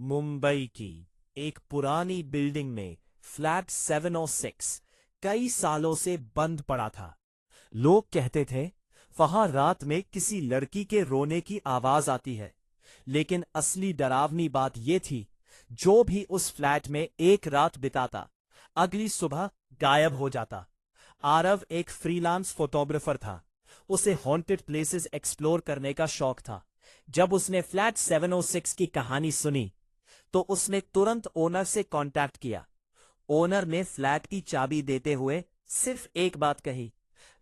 मुंबई की एक पुरानी बिल्डिंग में फ्लैट 706 कई सालों से बंद पड़ा था। लोग कहते थे वहां रात में किसी लड़की के रोने की आवाज आती है, लेकिन असली डरावनी बात यह थी, जो भी उस फ्लैट में एक रात बिताता अगली सुबह गायब हो जाता। आरव एक फ्रीलांस फोटोग्राफर था। उसे हॉन्टेड प्लेसेस एक्सप्लोर करने का शौक था। जब उसने फ्लैट 706 की कहानी सुनी तो उसने तुरंत ओनर से कांटेक्ट किया। ओनर ने फ्लैट की चाबी देते हुए सिर्फ एक बात कही,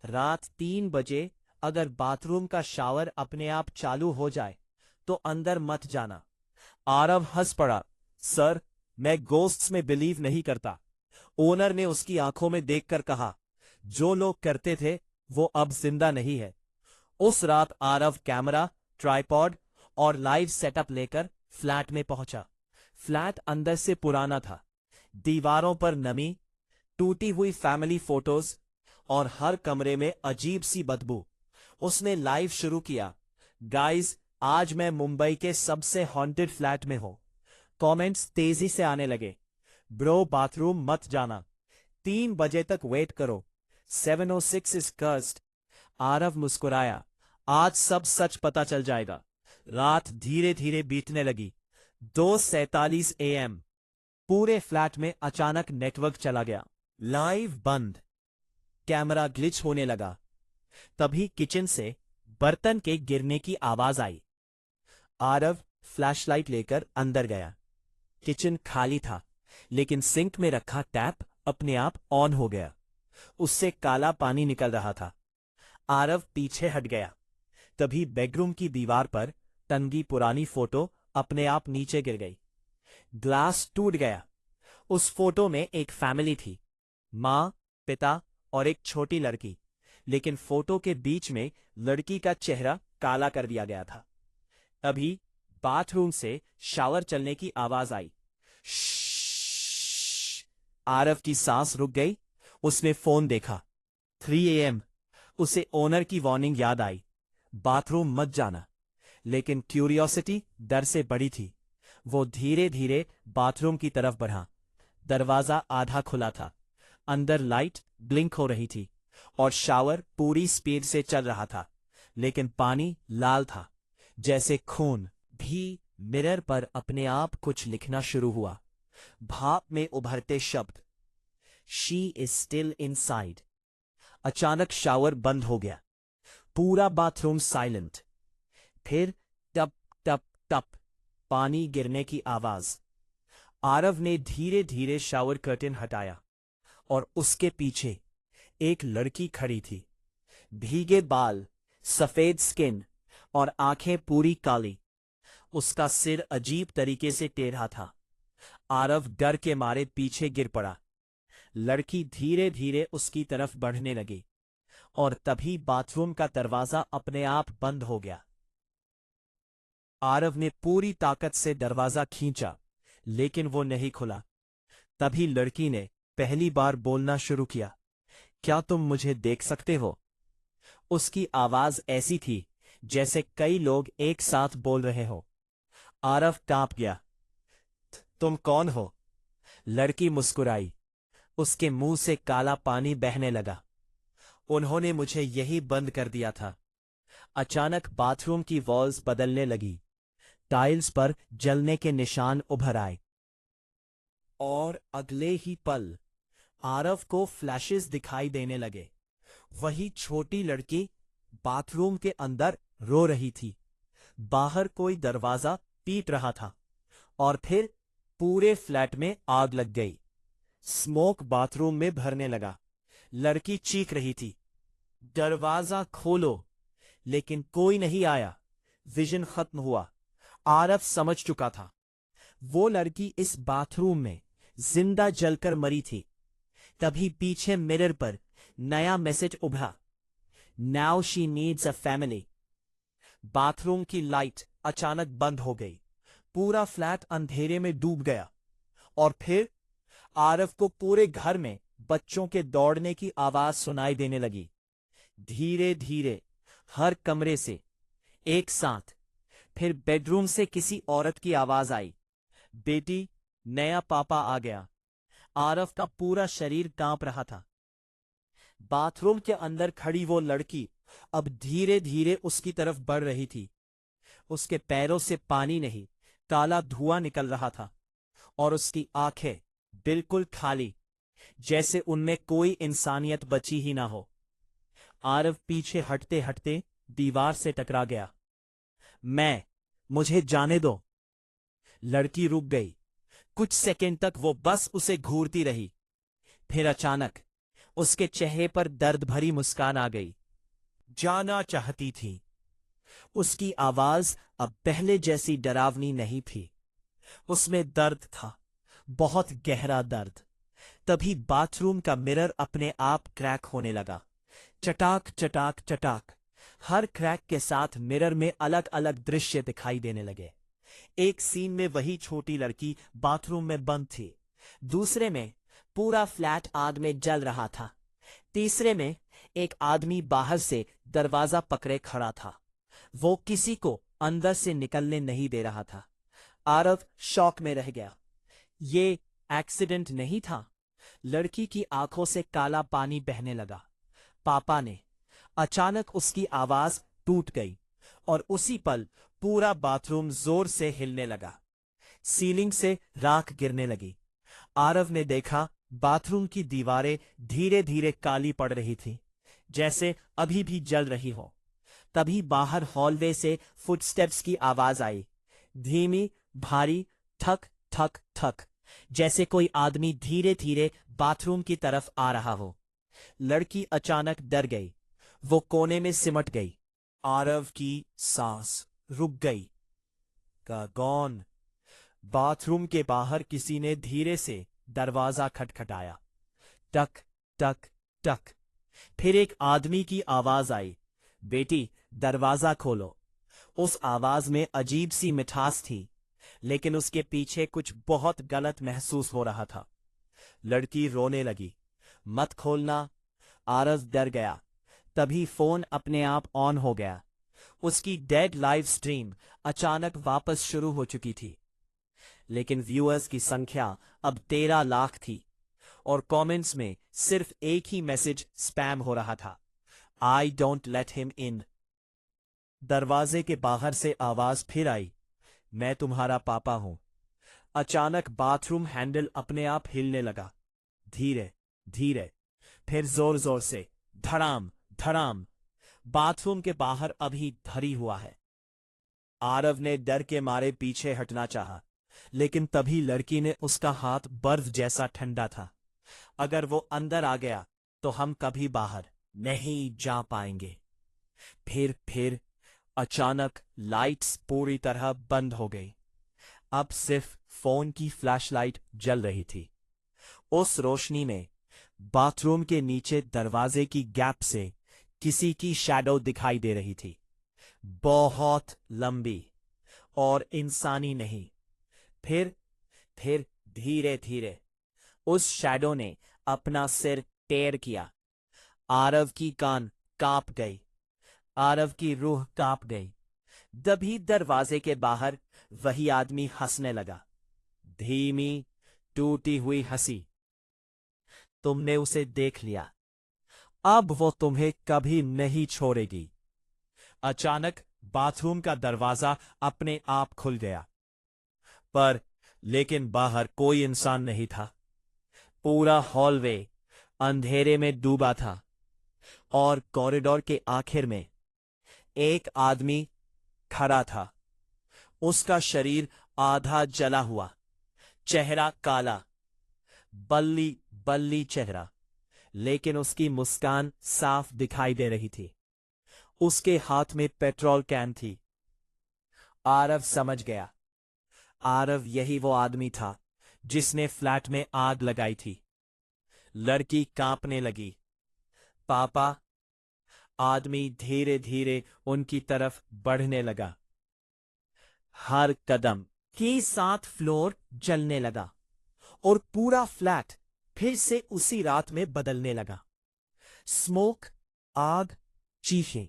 रात 3 बजे अगर बाथरूम का शावर अपने आप चालू हो जाए तो अंदर मत जाना। आरव हंस पड़ा। सर, मैं गोस्ट्स में बिलीव नहीं करता। ओनर ने उसकी आंखों में देखकर कहा, जो लोग करते थे वो अब जिंदा नहीं है। उस रात आरव कैमरा, ट्राइपॉड और लाइव सेटअप लेकर फ्लैट में पहुंचा। फ्लैट अंदर से पुराना था। दीवारों पर नमी, टूटी हुई फैमिली फोटोज और हर कमरे में अजीब सी बदबू। उसने लाइव शुरू किया, गाइस, आज मैं मुंबई के सबसे हॉन्टेड फ्लैट में हूं। कमेंट्स तेजी से आने लगे, ब्रो बाथरूम मत जाना, 3 बजे तक वेट करो, 706 इज कर्स्ड। आरव मुस्कुराया, आज सब सच पता चल जाएगा। रात धीरे धीरे बीतने लगी। 2:47 AM। पूरे फ्लैट में अचानक नेटवर्क चला गया। लाइव बंद। कैमरा ग्लिच होने लगा। तभी किचन से बर्तन के गिरने की आवाज आई। आरव फ्लैशलाइट लेकर अंदर गया। किचन खाली था, लेकिन सिंक में रखा टैप अपने आप ऑन हो गया। उससे काला पानी निकल रहा था। आरव पीछे हट गया। तभी बेडरूम की दीवार पर टंगी पुरानी फोटो अपने आप नीचे गिर गई। ग्लास टूट गया। उस फोटो में एक फैमिली थी, माँ, पिता और एक छोटी लड़की, लेकिन फोटो के बीच में लड़की का चेहरा काला कर दिया गया था। अभी बाथरूम से शावर चलने की आवाज आई। श्श्श। आरव की सांस रुक गई। उसने फोन देखा। 3 AM। उसे ओनर की वार्निंग याद आई, बाथरूम मत जाना। लेकिन क्यूरियोसिटी डर से बड़ी थी। वो धीरे धीरे बाथरूम की तरफ बढ़ा। दरवाजा आधा खुला था। अंदर लाइट ब्लिंक हो रही थी और शावर पूरी स्पीड से चल रहा था, लेकिन पानी लाल था, जैसे खून। भी मिरर पर अपने आप कुछ लिखना शुरू हुआ। भाप में उभरते शब्द, शी इज स्टिल इनसाइड। अचानक शावर बंद हो गया। पूरा बाथरूम साइलेंट। फिर टप टप टप पानी गिरने की आवाज। आरव ने धीरे धीरे शावर कर्टेन हटाया और उसके पीछे एक लड़की खड़ी थी। भीगे बाल, सफेद स्किन और आंखें पूरी काली। उसका सिर अजीब तरीके से टेढ़ा था। आरव डर के मारे पीछे गिर पड़ा। लड़की धीरे धीरे उसकी तरफ बढ़ने लगी और तभी बाथरूम का दरवाजा अपने आप बंद हो गया। आरव ने पूरी ताकत से दरवाजा खींचा, लेकिन वो नहीं खुला। तभी लड़की ने पहली बार बोलना शुरू किया, क्या तुम मुझे देख सकते हो? उसकी आवाज ऐसी थी जैसे कई लोग एक साथ बोल रहे हो। आरव कांप गया। तुम कौन हो? लड़की मुस्कुराई। उसके मुंह से काला पानी बहने लगा। उन्होंने मुझे यही बंद कर दिया था। अचानक बाथरूम की वॉल्स बदलने लगी। टाइल्स पर जलने के निशान उभर आए और अगले ही पल आरव को फ्लैशेस दिखाई देने लगे। वही छोटी लड़की बाथरूम के अंदर रो रही थी। बाहर कोई दरवाजा पीट रहा था और फिर पूरे फ्लैट में आग लग गई। स्मोक बाथरूम में भरने लगा। लड़की चीख रही थी, दरवाजा खोलो, लेकिन कोई नहीं आया। विजन खत्म हुआ। आरव समझ चुका था, वो लड़की इस बाथरूम में जिंदा जलकर मरी थी। तभी पीछे मिरर पर नया मैसेज उभरा, now she needs a family. Bathroom की लाइट अचानक बंद हो गई। पूरा फ्लैट अंधेरे में डूब गया और फिर आरव को पूरे घर में बच्चों के दौड़ने की आवाज सुनाई देने लगी। धीरे धीरे हर कमरे से एक साथ। फिर बेडरूम से किसी औरत की आवाज आई, बेटी, नया पापा आ गया। आरव का पूरा शरीर कांप रहा था। बाथरूम के अंदर खड़ी वो लड़की अब धीरे धीरे उसकी तरफ बढ़ रही थी। उसके पैरों से पानी नहीं, काला धुआं निकल रहा था और उसकी आंखें बिल्कुल खाली, जैसे उनमें कोई इंसानियत बची ही ना हो। आरव पीछे हटते हटते दीवार से टकरा गया। मुझे जाने दो। लड़की रुक गई। कुछ सेकंड तक वो बस उसे घूरती रही। फिर अचानक उसके चेहरे पर दर्द भरी मुस्कान आ गई। जाना चाहती थी। उसकी आवाज अब पहले जैसी डरावनी नहीं थी। उसमें दर्द था, बहुत गहरा दर्द। तभी बाथरूम का मिरर अपने आप क्रैक होने लगा। चटाक चटाक चटाक। हर क्रैक के साथ मिरर में अलग अलग दृश्य दिखाई देने लगे। एक सीन में वही छोटी लड़की बाथरूम में बंद थी। दूसरे में पूरा फ्लैट आग में जल रहा था। तीसरे में एक आदमी बाहर से दरवाजा पकड़े खड़ा था। वो किसी को अंदर से निकलने नहीं दे रहा था। आरव शॉक में रह गया। ये एक्सीडेंट नहीं था। लड़की की आंखों से काला पानी बहने लगा। पापा ने। अचानक उसकी आवाज टूट गई और उसी पल पूरा बाथरूम जोर से हिलने लगा। सीलिंग से राख गिरने लगी। आरव ने देखा बाथरूम की दीवारें धीरे धीरे काली पड़ रही थी, जैसे अभी भी जल रही हो। तभी बाहर हॉलवे से फुटस्टेप्स की आवाज आई। धीमी, भारी, ठक ठक ठक, जैसे कोई आदमी धीरे धीरे बाथरूम की तरफ आ रहा हो। लड़की अचानक डर गई। वो कोने में सिमट गई। आरव की सांस रुक गई। कौन? बाथरूम के बाहर किसी ने धीरे से दरवाजा खटखटाया। टक टक टक। फिर एक आदमी की आवाज आई, बेटी, दरवाजा खोलो। उस आवाज में अजीब सी मिठास थी, लेकिन उसके पीछे कुछ बहुत गलत महसूस हो रहा था। लड़की रोने लगी। मत खोलना। आरव डर गया। तभी फोन अपने आप ऑन हो गया। उसकी डेड लाइव स्ट्रीम अचानक वापस शुरू हो चुकी थी, लेकिन व्यूअर्स की संख्या अब 13 लाख थी और कमेंट्स में सिर्फ एक ही मैसेज स्पैम हो रहा था, I don't let him in. दरवाजे के बाहर से आवाज फिर आई, मैं तुम्हारा पापा हूं। अचानक बाथरूम हैंडल अपने आप हिलने लगा। धीरे धीरे, फिर जोर जोर से, धड़ाम धड़ाम। बाथरूम के बाहर अभी धरी हुआ है। आरव ने डर के मारे पीछे हटना चाहा, लेकिन तभी लड़की ने उसका हाथ बर्फ जैसा ठंडा था। अगर वो अंदर आ गया तो हम कभी बाहर नहीं जा पाएंगे। फिर अचानक लाइट्स पूरी तरह बंद हो गई। अब सिर्फ फोन की फ्लैशलाइट जल रही थी। उस रोशनी में बाथरूम के नीचे दरवाजे की गैप से किसी की शैडो दिखाई दे रही थी, बहुत लंबी और इंसानी नहीं। फिर धीरे धीरे उस शैडो ने अपना सिर टेर किया। आरव की कान कांप गई। आरव की रूह कांप गई। तभी दरवाजे के बाहर वही आदमी हंसने लगा, धीमी टूटी हुई हंसी। तुमने उसे देख लिया, अब वो तुम्हें कभी नहीं छोड़ेगी। अचानक बाथरूम का दरवाजा अपने आप खुल गया, लेकिन बाहर कोई इंसान नहीं था। पूरा हॉलवे अंधेरे में डूबा था और कॉरिडोर के आखिर में एक आदमी खड़ा था। उसका शरीर आधा जला हुआ, चेहरा काला, बल्ली बल्ली चेहरा, लेकिन उसकी मुस्कान साफ दिखाई दे रही थी। उसके हाथ में पेट्रोल कैन थी। आरव समझ गया। आरव यही वो आदमी था जिसने फ्लैट में आग लगाई थी। लड़की कांपने लगी। पापा। आदमी धीरे धीरे उनकी तरफ बढ़ने लगा। हर कदम के साथ फ्लोर जलने लगा और पूरा फ्लैट फिर से उसी रात में बदलने लगा। स्मोक, आग, चीखें।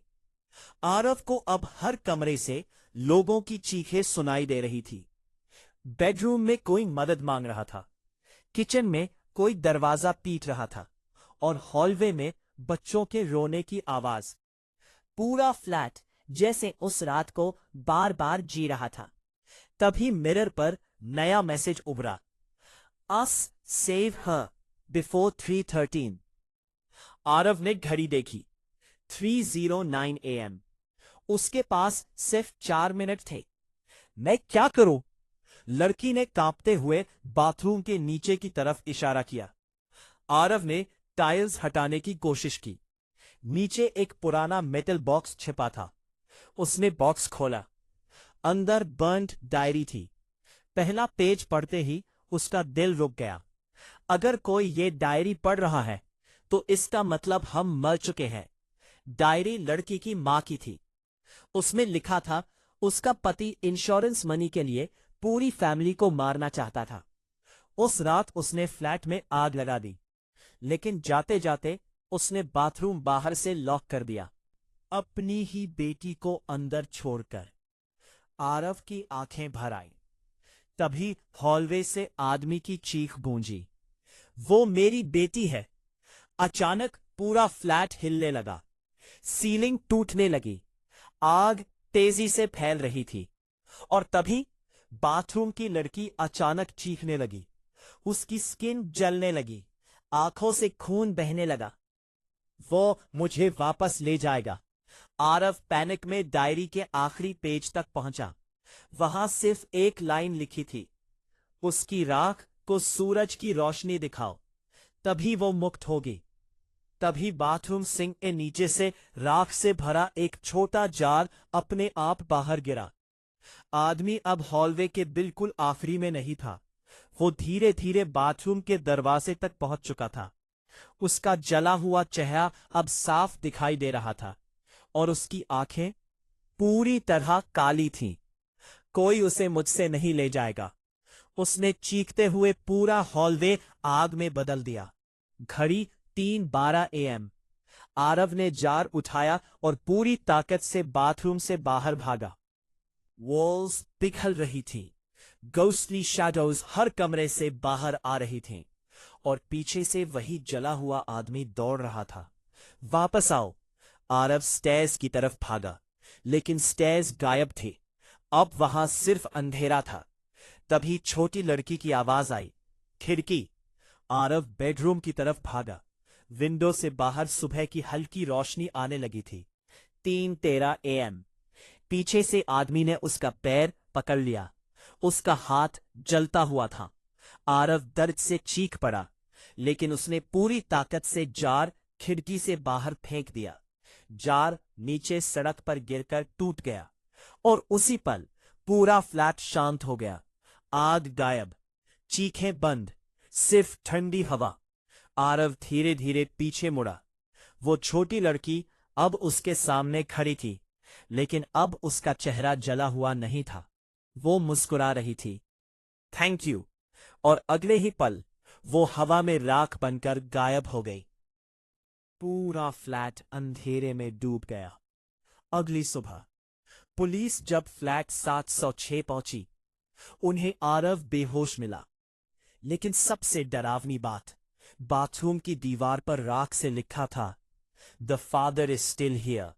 आरव को अब हर कमरे से लोगों की चीखें सुनाई दे रही थी। बेडरूम में कोई मदद मांग रहा था, किचन में कोई दरवाजा पीट रहा था और हॉलवे में बच्चों के रोने की आवाज। पूरा फ्लैट जैसे उस रात को बार बार जी रहा था। तभी मिरर पर नया मैसेज उभरा, अस सेव हर बिफोर 3:13। आरव ने घड़ी देखी, 3:09 AM। उसके पास सिर्फ 4 मिनट थे। मैं क्या करूं? लड़की ने कांपते हुए बाथरूम के नीचे की तरफ इशारा किया। आरव ने टाइल्स हटाने की कोशिश की। नीचे एक पुराना मेटल बॉक्स छिपा था। उसने बॉक्स खोला। अंदर बर्न्ड डायरी थी। पहला पेज पढ़ते ही उसका दिल रुक गया। अगर कोई ये डायरी पढ़ रहा है तो इसका मतलब हम मर चुके हैं। डायरी लड़की की मां की थी। उसमें लिखा था, उसका पति इंश्योरेंस मनी के लिए पूरी फैमिली को मारना चाहता था। उस रात उसने फ्लैट में आग लगा दी, लेकिन जाते जाते उसने बाथरूम बाहर से लॉक कर दिया, अपनी ही बेटी को अंदर छोड़कर। आरव की आंखें भर आई। तभी हॉलवे से आदमी की चीख गूंजी, वो मेरी बेटी है। अचानक पूरा फ्लैट हिलने लगा। सीलिंग टूटने लगी। आग तेजी से फैल रही थी और तभी बाथरूम की लड़की अचानक चीखने लगी। उसकी स्किन जलने लगी, आंखों से खून बहने लगा। वो मुझे वापस ले जाएगा। आरव पैनिक में डायरी के आखिरी पेज तक पहुंचा। वहां सिर्फ एक लाइन लिखी थी, उसकी राख को सूरज की रोशनी दिखाओ, तभी वो मुक्त होगी। तभी बाथरूम सिंक के नीचे से राख से भरा एक छोटा जार अपने आप बाहर गिरा। आदमी अब हॉलवे के बिल्कुल आखिरी में नहीं था। वो धीरे धीरे बाथरूम के दरवाजे तक पहुंच चुका था। उसका जला हुआ चेहरा अब साफ दिखाई दे रहा था और उसकी आंखें पूरी तरह काली थीं। कोई उसे मुझसे नहीं ले जाएगा, उसने चीखते हुए पूरा हॉलवे आग में बदल दिया। घड़ी 3:12 AM। आरव ने जार उठाया और पूरी ताकत से बाथरूम से बाहर भागा। वॉल्स पिघल रही थी। गोस्टली शैडोज हर कमरे से बाहर आ रही थीं और पीछे से वही जला हुआ आदमी दौड़ रहा था। वापस आओ। आरव स्टेयर्स की तरफ भागा, लेकिन स्टेयर्स गायब थे। अब वहां सिर्फ अंधेरा था। तभी छोटी लड़की की आवाज आई, खिड़की। आरव बेडरूम की तरफ भागा। विंडो से बाहर सुबह की हल्की रोशनी आने लगी थी। 3:13 AM। पीछे से आदमी ने उसका पैर पकड़ लिया। उसका हाथ जलता हुआ था। आरव दर्द से चीख पड़ा, लेकिन उसने पूरी ताकत से जार खिड़की से बाहर फेंक दिया। जार नीचे सड़क पर गिरकर टूट गया और उसी पल पूरा फ्लैट शांत हो गया। आग गायब, चीखें बंद, सिर्फ ठंडी हवा। आरव धीरे धीरे पीछे मुड़ा। वो छोटी लड़की अब उसके सामने खड़ी थी, लेकिन अब उसका चेहरा जला हुआ नहीं था। वो मुस्कुरा रही थी, थैंक यू। और अगले ही पल वो हवा में राख बनकर गायब हो गई। पूरा फ्लैट अंधेरे में डूब गया। अगली सुबह पुलिस जब फ्लैट 706 पहुंची, उन्हें आरव बेहोश मिला। लेकिन सबसे डरावनी बात, बाथरूम की दीवार पर राख से लिखा था, the father is still here.